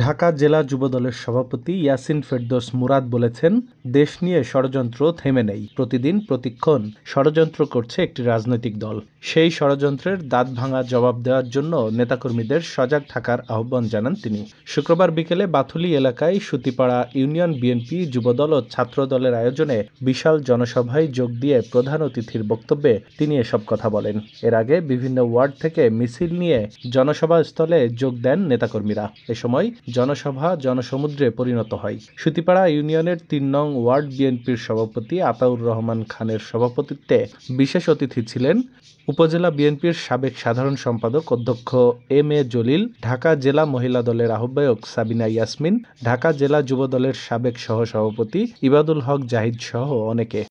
ঢাকা জেলা যুবদলের সভাপতি ইয়াসিন ফেরদৌস মুরাদ বলেছেন, দেশ নিয়ে ষড়যন্ত্র থেমে নেই। প্রতিদিন প্রতিক্ষণ ষড়যন্ত্র করছে একটি রাজনৈতিক দল। সেই ষড়যন্ত্রের দাঁতভাঙা জবাব দেওয়ার জন্য নেতাকর্মীদের সজাগ থাকার আহ্বান জানান তিনি। শুক্রবার বিকেলে বাথুলী এলাকায় সুতিপাড়া ইউনিয়ন বিএনপি, যুবদল ও ছাত্রদলের আয়োজনে বিশাল জনসভায় যোগ দিয়ে প্রধান অতিথির বক্তব্যে তিনি এসব কথা বলেন। এর আগে বিভিন্ন ওয়ার্ড থেকে মিছিল নিয়ে জনসভাস্থলে যোগ দেন নেতাকর্মীরা। এ সময় জনসভা জনসমুদ্রে পরিণত হয়। সুতিপাড়া ইউনিয়নের ৩ নং ওয়ার্ড বিএনপির সভাপতি আতাউর রহমান খানের সভাপতিত্বে বিশেষ অতিথি ছিলেন উপজেলা বিএনপির সাবেক সাধারণ সম্পাদক অধ্যক্ষ এম এ জলিল, ঢাকা জেলা মহিলা দলের আহ্বায়ক সাবিনা ইয়াসমিন, ঢাকা জেলা যুব দলের সাবেক সহসভাপতি ইবাদুল হক জাহিদ সহ অনেকে।